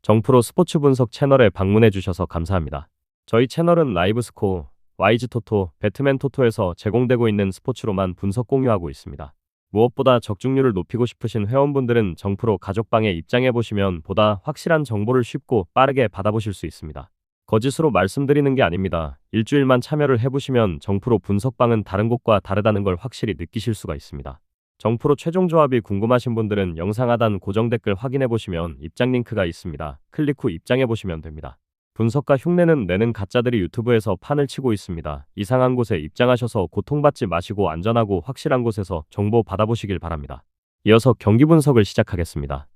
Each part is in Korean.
정프로 스포츠 분석 채널에 방문해 주셔서 감사합니다. 저희 채널은 라이브 스코어, YG 토토, 배트맨 토토에서 제공되고 있는 스포츠로만 분석 공유하고 있습니다. 무엇보다 적중률을 높이고 싶으신 회원분들은 정프로 가족방에 입장해 보시면 보다 확실한 정보를 쉽고 빠르게 받아보실 수 있습니다. 거짓으로 말씀드리는 게 아닙니다. 일주일만 참여를 해보시면 정프로 분석방은 다른 곳과 다르다는 걸 확실히 느끼실 수가 있습니다. 정프로 최종 조합이 궁금하신 분들은 영상 하단 고정 댓글 확인해 보시면 입장 링크가 있습니다. 클릭 후 입장해 보시면 됩니다. 분석가 흉내는 내는 가짜들이 유튜브에서 판을 치고 있습니다. 이상한 곳에 입장하셔서 고통받지 마시고 안전하고 확실한 곳에서 정보 받아보시길 바랍니다. 이어서 경기 분석을 시작하겠습니다.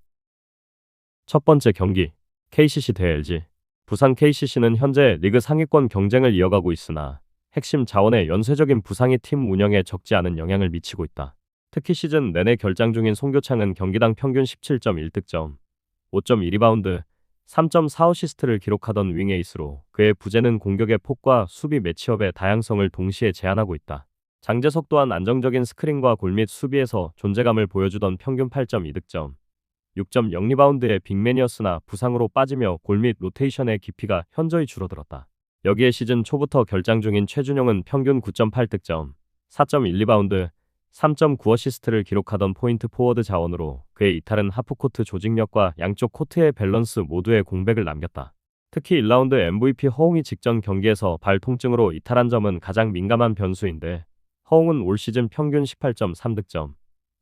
첫 번째 경기, KCC 대 LG. 부산 KCC는 현재 리그 상위권 경쟁을 이어가고 있으나 핵심 자원의 연쇄적인 부상이 팀 운영에 적지 않은 영향을 미치고 있다. 특히 시즌 내내 결장 중인 송교창은 경기당 평균 17.1득점, 5.2리바운드, 3.4어시스트를 기록하던 윙 에이스로 그의 부재는 공격의 폭과 수비 매치업의 다양성을 동시에 제한하고 있다. 장재석 또한 안정적인 스크린과 골 및 수비에서 존재감을 보여주던 평균 8.2득점, 6.0리바운드의 빅맨이었으나 부상으로 빠지며 골 및 로테이션의 깊이가 현저히 줄어들었다. 여기에 시즌 초부터 결장 중인 최준용은 평균 9.8득점, 4.1리바운드, 3.9어시스트를 기록하던 포인트 포워드 자원으로 그의 이탈은 하프코트 조직력과 양쪽 코트의 밸런스 모두에 공백을 남겼다. 특히 1라운드 MVP 허웅이 직전 경기에서 발 통증으로 이탈한 점은 가장 민감한 변수인데 허웅은 올 시즌 평균 18.3득점,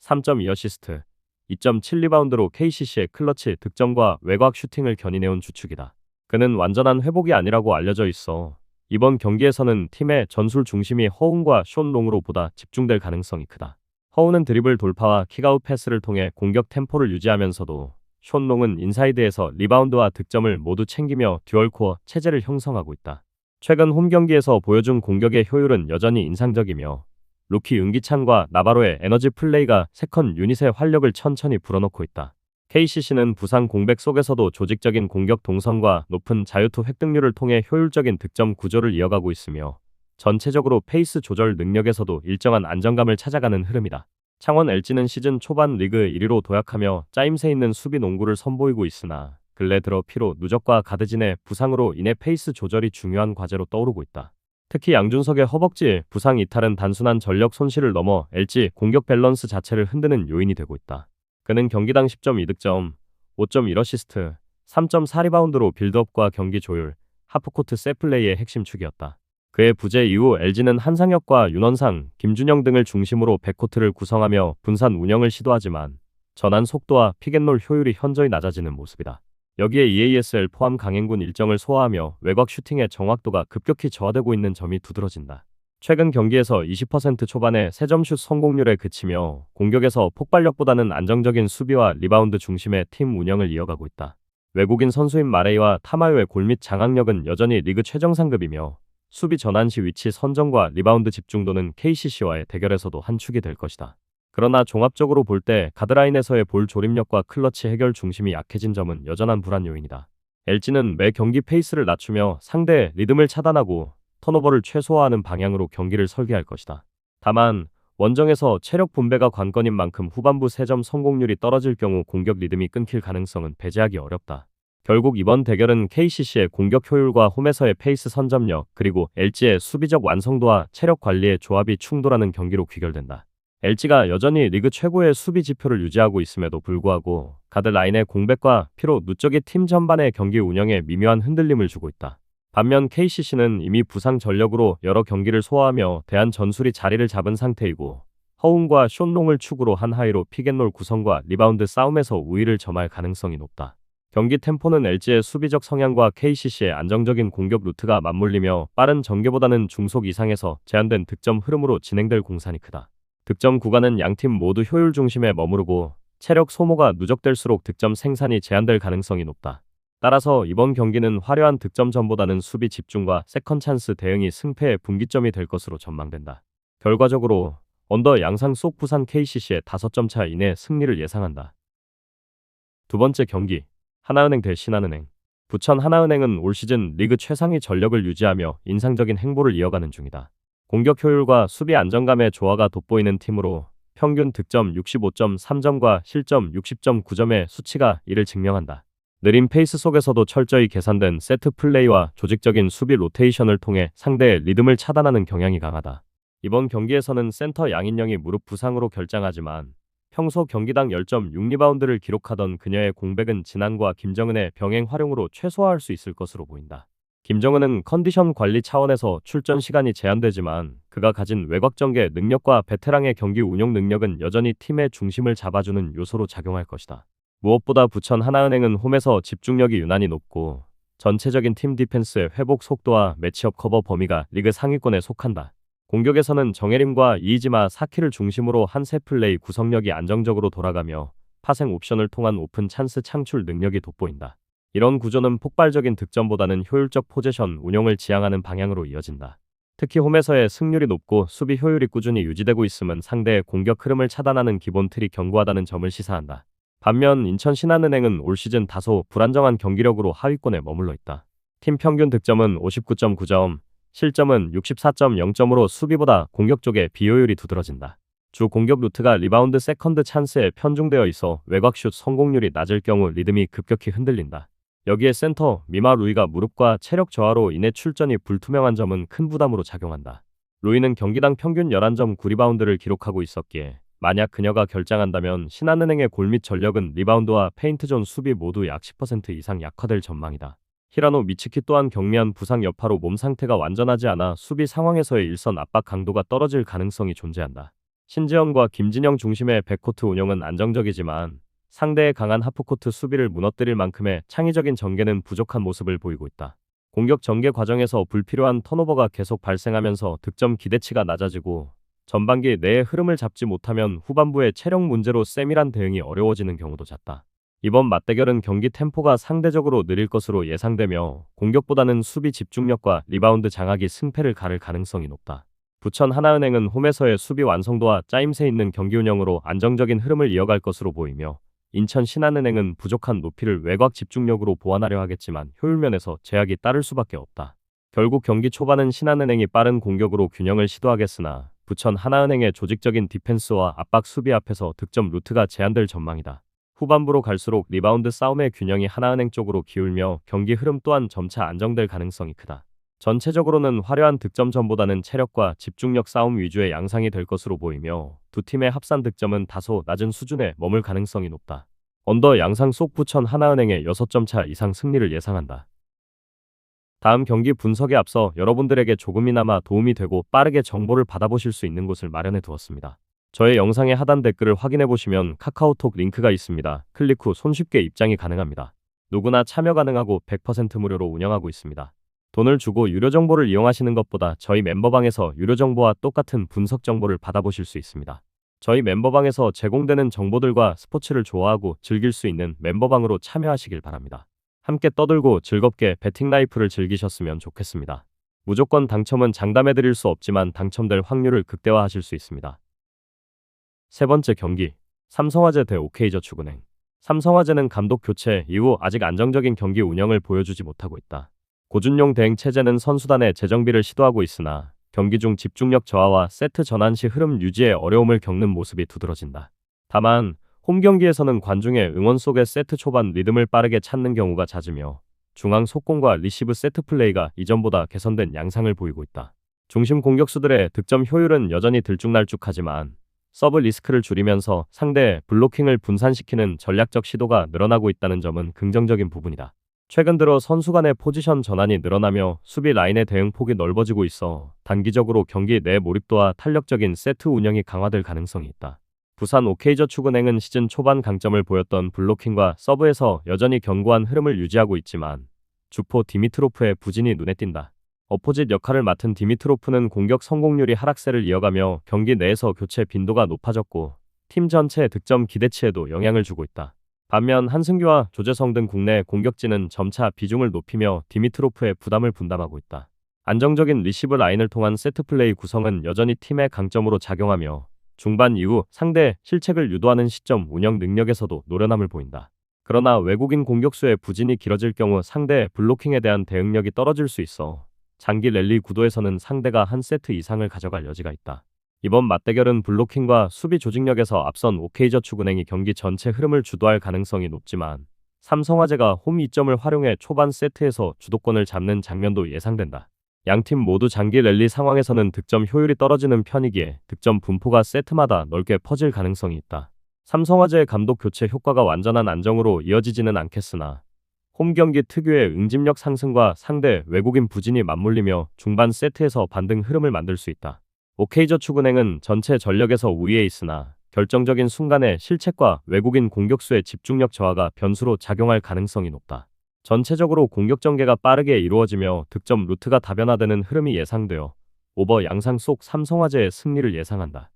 3.2어시스트, 2.7리바운드로 KCC의 클러치 득점과 외곽 슈팅을 견인해온 주축이다. 그는 완전한 회복이 아니라고 알려져 있어 이번 경기에서는 팀의 전술 중심이 허웅과 숀 롱으로 보다 집중될 가능성이 크다. 허웅은 드리블 돌파와 킥아웃 패스를 통해 공격 템포를 유지하면서도 숀 롱은 인사이드에서 리바운드와 득점을 모두 챙기며 듀얼코어 체제를 형성하고 있다. 최근 홈 경기에서 보여준 공격의 효율은 여전히 인상적이며 루키 은기찬과 나바로의 에너지 플레이가 세컨 유닛의 활력을 천천히 불어넣고 있다. KCC는 부상 공백 속에서도 조직적인 공격 동선과 높은 자유투 획득률을 통해 효율적인 득점 구조를 이어가고 있으며 전체적으로 페이스 조절 능력에서도 일정한 안정감을 찾아가는 흐름이다. 창원 LG는 시즌 초반 리그 1위로 도약하며 짜임새 있는 수비 농구를 선보이고 있으나 근래 들어 피로 누적과 가드진의 부상으로 인해 페이스 조절이 중요한 과제로 떠오르고 있다. 특히 양준석의 허벅지 부상 이탈은 단순한 전력 손실을 넘어 LG 공격 밸런스 자체를 흔드는 요인이 되고 있다. 그는 경기당 10.2득점, 5.1어시스트, 3.4리바운드로 빌드업과 경기 조율, 하프코트 셋플레이의 핵심 축이었다. 그의 부재 이후 LG는 한상혁과 윤원상, 김준영 등을 중심으로 백코트를 구성하며 분산 운영을 시도하지만 전환 속도와 픽앤롤 효율이 현저히 낮아지는 모습이다. 여기에 EASL 포함 강행군 일정을 소화하며 외곽 슈팅의 정확도가 급격히 저하되고 있는 점이 두드러진다. 최근 경기에서 20% 초반의 3점슛 성공률에 그치며 공격에서 폭발력보다는 안정적인 수비와 리바운드 중심의 팀 운영을 이어가고 있다. 외국인 선수인 마레이와 타마요의 골 및 장악력은 여전히 리그 최정상급이며 수비 전환 시 위치 선정과 리바운드 집중도는 KCC와의 대결에서도 한 축이 될 것이다. 그러나 종합적으로 볼 때 가드라인에서의 볼 조립력과 클러치 해결 중심이 약해진 점은 여전한 불안 요인이다. LG는 매 경기 페이스를 낮추며 상대의 리듬을 차단하고 턴오버를 최소화하는 방향으로 경기를 설계할 것이다. 다만 원정에서 체력 분배가 관건인 만큼 후반부 3점 성공률이 떨어질 경우 공격 리듬이 끊길 가능성은 배제하기 어렵다. 결국 이번 대결은 KCC의 공격 효율과 홈에서의 페이스 선점력 그리고 LG의 수비적 완성도와 체력 관리의 조합이 충돌하는 경기로 귀결된다. LG가 여전히 리그 최고의 수비 지표를 유지하고 있음에도 불구하고 가드 라인의 공백과 피로 누적이 팀 전반의 경기 운영에 미묘한 흔들림을 주고 있다. 반면 KCC는 이미 부상 전력으로 여러 경기를 소화하며 대한 전술이 자리를 잡은 상태이고 허웅과 숀롱을 축으로 한 하이로 픽앤롤 구성과 리바운드 싸움에서 우위를 점할 가능성이 높다. 경기 템포는 LG의 수비적 성향과 KCC의 안정적인 공격 루트가 맞물리며 빠른 전개보다는 중속 이상에서 제한된 득점 흐름으로 진행될 공산이 크다. 득점 구간은 양팀 모두 효율 중심에 머무르고 체력 소모가 누적될수록 득점 생산이 제한될 가능성이 높다. 따라서 이번 경기는 화려한 득점전보다는 수비 집중과 세컨 찬스 대응이 승패의 분기점이 될 것으로 전망된다. 결과적으로 언더 양상 속 부산 KCC의 5점 차 이내 승리를 예상한다. 두 번째 경기, 하나은행 대 신한은행. 부천 하나은행은 올 시즌 리그 최상위 전력을 유지하며 인상적인 행보를 이어가는 중이다. 공격 효율과 수비 안정감의 조화가 돋보이는 팀으로 평균 득점 65.3점과 실점 60.9점의 수치가 이를 증명한다. 느린 페이스 속에서도 철저히 계산된 세트 플레이와 조직적인 수비 로테이션을 통해 상대의 리듬을 차단하는 경향이 강하다. 이번 경기에서는 센터 양인영이 무릎 부상으로 결장하지만 평소 경기당 10.6리바운드를 기록하던 그녀의 공백은 진앙과 김정은의 병행 활용으로 최소화할 수 있을 것으로 보인다. 김정은은 컨디션 관리 차원에서 출전 시간이 제한되지만 그가 가진 외곽 전개 능력과 베테랑의 경기 운용 능력은 여전히 팀의 중심을 잡아주는 요소로 작용할 것이다. 무엇보다 부천 하나은행은 홈에서 집중력이 유난히 높고 전체적인 팀 디펜스의 회복 속도와 매치업 커버 범위가 리그 상위권에 속한다. 공격에서는 정혜림과 이이지마 사키를 중심으로 한 세 플레이 구성력이 안정적으로 돌아가며 파생 옵션을 통한 오픈 찬스 창출 능력이 돋보인다. 이런 구조는 폭발적인 득점보다는 효율적 포제션 운용을 지향하는 방향으로 이어진다. 특히 홈에서의 승률이 높고 수비 효율이 꾸준히 유지되고 있음은 상대의 공격 흐름을 차단하는 기본 틀이 견고하다는 점을 시사한다. 반면 인천 신한은행은 올 시즌 다소 불안정한 경기력으로 하위권에 머물러 있다. 팀 평균 득점은 59.9점, 실점은 64.0점으로 수비보다 공격 쪽의 비효율이 두드러진다. 주 공격 루트가 리바운드 세컨드 찬스에 편중되어 있어 외곽슛 성공률이 낮을 경우 리듬이 급격히 흔들린다. 여기에 센터 미마 루이가 무릎과 체력 저하로 인해 출전이 불투명한 점은 큰 부담으로 작용한다. 루이는 경기당 평균 11점 9리바운드를 기록하고 있었기에 만약 그녀가 결장한다면 신한은행의 골 및 전력은 리바운드와 페인트존 수비 모두 약 10% 이상 약화될 전망이다. 히라노 미츠키 또한 경미한 부상 여파로 몸 상태가 완전하지 않아 수비 상황에서의 일선 압박 강도가 떨어질 가능성이 존재한다. 신지영과 김진영 중심의 백코트 운영은 안정적이지만 상대의 강한 하프코트 수비를 무너뜨릴 만큼의 창의적인 전개는 부족한 모습을 보이고 있다. 공격 전개 과정에서 불필요한 턴오버가 계속 발생하면서 득점 기대치가 낮아지고 전반기 내의 흐름을 잡지 못하면 후반부의 체력 문제로 세밀한 대응이 어려워지는 경우도 잦다. 이번 맞대결은 경기 템포가 상대적으로 느릴 것으로 예상되며 공격보다는 수비 집중력과 리바운드 장악이 승패를 가를 가능성이 높다. 부천 하나은행은 홈에서의 수비 완성도와 짜임새 있는 경기 운영으로 안정적인 흐름을 이어갈 것으로 보이며 인천 신한은행은 부족한 높이를 외곽 집중력으로 보완하려 하겠지만 효율면에서 제약이 따를 수밖에 없다. 결국 경기 초반은 신한은행이 빠른 공격으로 균형을 시도하겠으나 부천 하나은행의 조직적인 디펜스와 압박 수비 앞에서 득점 루트가 제한될 전망이다. 후반부로 갈수록 리바운드 싸움의 균형이 하나은행 쪽으로 기울며 경기 흐름 또한 점차 안정될 가능성이 크다. 전체적으로는 화려한 득점전보다는 체력과 집중력 싸움 위주의 양상이 될 것으로 보이며 두 팀의 합산 득점은 다소 낮은 수준에 머물 가능성이 높다. 언더 양상 속 부천 하나은행의 6점 차 이상 승리를 예상한다. 다음 경기 분석에 앞서 여러분들에게 조금이나마 도움이 되고 빠르게 정보를 받아보실 수 있는 곳을 마련해 두었습니다. 저의 영상의 하단 댓글을 확인해 보시면 카카오톡 링크가 있습니다. 클릭 후 손쉽게 입장이 가능합니다. 누구나 참여 가능하고 100% 무료로 운영하고 있습니다. 돈을 주고 유료 정보를 이용하시는 것보다 저희 멤버방에서 유료 정보와 똑같은 분석 정보를 받아보실 수 있습니다. 저희 멤버방에서 제공되는 정보들과 스포츠를 좋아하고 즐길 수 있는 멤버방으로 참여하시길 바랍니다. 함께 떠들고 즐겁게 배팅 라이프를 즐기셨으면 좋겠습니다. 무조건 당첨은 장담해드릴 수 없지만 당첨될 확률을 극대화하실 수 있습니다. 세 번째 경기, 삼성화재 대 OK저축은행. 삼성화재는 감독 교체 이후 아직 안정적인 경기 운영을 보여주지 못하고 있다. 고준용 대행 체제는 선수단의 재정비를 시도하고 있으나 경기 중 집중력 저하와 세트 전환 시 흐름 유지에 어려움을 겪는 모습이 두드러진다. 다만 홈 경기에서는 관중의 응원 속에 세트 초반 리듬을 빠르게 찾는 경우가 잦으며 중앙 속공과 리시브 세트 플레이가 이전보다 개선된 양상을 보이고 있다. 중심 공격수들의 득점 효율은 여전히 들쭉날쭉하지만 서브 리스크를 줄이면서 상대의 블로킹을 분산시키는 전략적 시도가 늘어나고 있다는 점은 긍정적인 부분이다. 최근 들어 선수 간의 포지션 전환이 늘어나며 수비 라인의 대응 폭이 넓어지고 있어 단기적으로 경기 내 몰입도와 탄력적인 세트 운영이 강화될 가능성이 있다. 부산 OK저축은행은 시즌 초반 강점을 보였던 블로킹과 서브에서 여전히 견고한 흐름을 유지하고 있지만 주포 디미트로프의 부진이 눈에 띈다. 어포짓 역할을 맡은 디미트로프는 공격 성공률이 하락세를 이어가며 경기 내에서 교체 빈도가 높아졌고 팀 전체 득점 기대치에도 영향을 주고 있다. 반면 한승규와 조재성 등 국내 공격진은 점차 비중을 높이며 디미트로프의 부담을 분담하고 있다. 안정적인 리시브 라인을 통한 세트플레이 구성은 여전히 팀의 강점으로 작용하며 중반 이후 상대 실책을 유도하는 시점 운영 능력에서도 노련함을 보인다. 그러나 외국인 공격수의 부진이 길어질 경우 상대의 블로킹에 대한 대응력이 떨어질 수 있어 장기 랠리 구도에서는 상대가 한 세트 이상을 가져갈 여지가 있다. 이번 맞대결은 블로킹과 수비 조직력에서 앞선 OK저축은행이 경기 전체 흐름을 주도할 가능성이 높지만 삼성화재가 홈 이점을 활용해 초반 세트에서 주도권을 잡는 장면도 예상된다. 양팀 모두 장기 랠리 상황에서는 득점 효율이 떨어지는 편이기에 득점 분포가 세트마다 넓게 퍼질 가능성이 있다. 삼성화재의 감독 교체 효과가 완전한 안정으로 이어지지는 않겠으나 홈 경기 특유의 응집력 상승과 상대 외국인 부진이 맞물리며 중반 세트에서 반등 흐름을 만들 수 있다. OK저축은행은 전체 전력에서 우위에 있으나 결정적인 순간에 실책과 외국인 공격수의 집중력 저하가 변수로 작용할 가능성이 높다. 전체적으로 공격 전개가 빠르게 이루어지며 득점 루트가 다변화되는 흐름이 예상되어 오버 양상 속 삼성화재의 승리를 예상한다.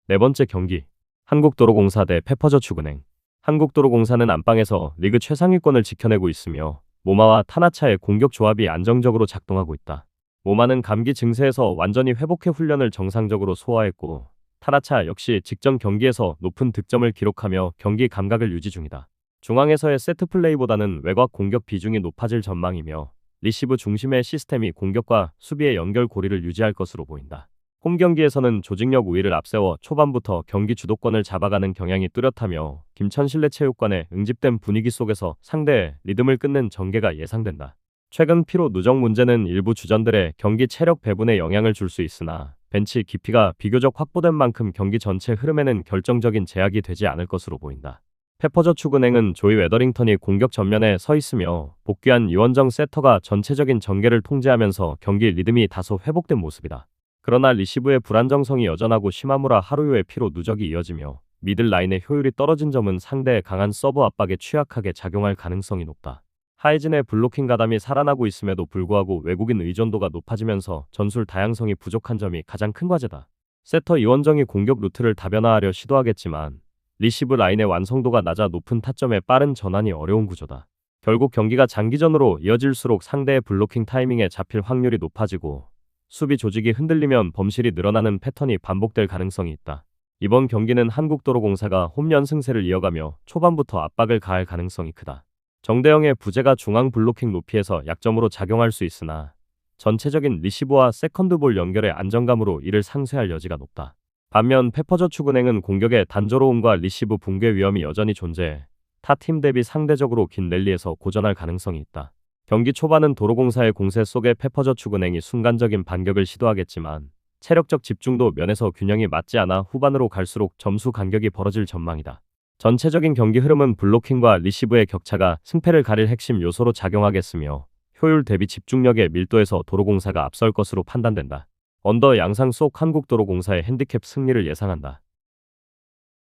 네 번째 경기, 한국도로공사 대 페퍼저축은행. 한국도로공사는 안방에서 리그 최상위권을 지켜내고 있으며 모마와 타나차의 공격 조합이 안정적으로 작동하고 있다. 모마는 감기 증세에서 완전히 회복해 훈련을 정상적으로 소화했고 타나차 역시 직전 경기에서 높은 득점을 기록하며 경기 감각을 유지 중이다. 중앙에서의 세트 플레이보다는 외곽 공격 비중이 높아질 전망이며 리시브 중심의 시스템이 공격과 수비의 연결고리를 유지할 것으로 보인다. 홈 경기에서는 조직력 우위를 앞세워 초반부터 경기 주도권을 잡아가는 경향이 뚜렷하며 김천실내체육관의 응집된 분위기 속에서 상대의 리듬을 끊는 전개가 예상된다. 최근 피로 누적 문제는 일부 주전들의 경기 체력 배분에 영향을 줄 수 있으나 벤치 깊이가 비교적 확보된 만큼 경기 전체 흐름에는 결정적인 제약이 되지 않을 것으로 보인다. 페퍼저축은행은 조이 웨더링턴이 공격 전면에 서 있으며 복귀한 이원정 세터가 전체적인 전개를 통제하면서 경기 리듬이 다소 회복된 모습이다. 그러나 리시브의 불안정성이 여전하고 시마무라 하루요의 피로 누적이 이어지며 미들라인의 효율이 떨어진 점은 상대의 강한 서브 압박에 취약하게 작용할 가능성이 높다. 하이진의 블로킹 가담이 살아나고 있음에도 불구하고 외국인 의존도가 높아지면서 전술 다양성이 부족한 점이 가장 큰 과제다. 세터 이원정이 공격 루트를 다변화하려 시도하겠지만 리시브 라인의 완성도가 낮아 높은 타점에 빠른 전환이 어려운 구조다. 결국 경기가 장기전으로 이어질수록 상대의 블로킹 타이밍에 잡힐 확률이 높아지고 수비 조직이 흔들리면 범실이 늘어나는 패턴이 반복될 가능성이 있다. 이번 경기는 한국도로공사가 홈 연승세를 이어가며 초반부터 압박을 가할 가능성이 크다. 정대영의 부재가 중앙 블로킹 높이에서 약점으로 작용할 수 있으나 전체적인 리시브와 세컨드볼 연결의 안정감으로 이를 상쇄할 여지가 높다. 반면 페퍼저축은행은 공격의 단조로움과 리시브 붕괴 위험이 여전히 존재해 타 팀 대비 상대적으로 긴 랠리에서 고전할 가능성이 있다. 경기 초반은 도로공사의 공세 속에 페퍼저축은행이 순간적인 반격을 시도하겠지만 체력적 집중도 면에서 균형이 맞지 않아 후반으로 갈수록 점수 간격이 벌어질 전망이다. 전체적인 경기 흐름은 블로킹과 리시브의 격차가 승패를 가릴 핵심 요소로 작용하겠으며 효율 대비 집중력의 밀도에서 도로공사가 앞설 것으로 판단된다. 언더 양상 속 한국도로공사의 핸디캡 승리를 예상한다.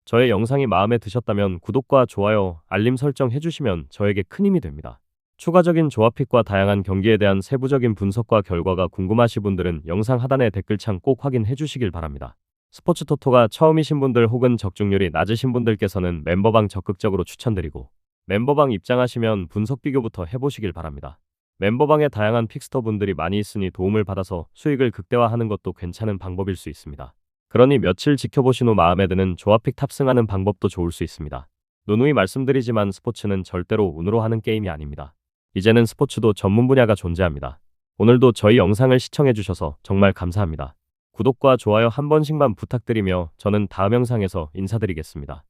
저의 영상이 마음에 드셨다면 구독과 좋아요, 알림 설정 해주시면 저에게 큰 힘이 됩니다. 추가적인 조합픽과 다양한 경기에 대한 세부적인 분석과 결과가 궁금하신 분들은 영상 하단의 댓글창 꼭 확인해 주시길 바랍니다. 스포츠토토가 처음이신 분들 혹은 적중률이 낮으신 분들께서는 멤버방 적극적으로 추천드리고 멤버방 입장하시면 분석 비교부터 해보시길 바랍니다. 멤버방에 다양한 픽스터 분들이 많이 있으니 도움을 받아서 수익을 극대화하는 것도 괜찮은 방법일 수 있습니다. 그러니 며칠 지켜보신 후 마음에 드는 조합픽 탑승하는 방법도 좋을 수 있습니다. 누누이 말씀드리지만 스포츠는 절대로 운으로 하는 게임이 아닙니다. 이제는 스포츠도 전문 분야가 존재합니다. 오늘도 저희 영상을 시청해주셔서 정말 감사합니다. 구독과 좋아요 한 번씩만 부탁드리며 저는 다음 영상에서 인사드리겠습니다.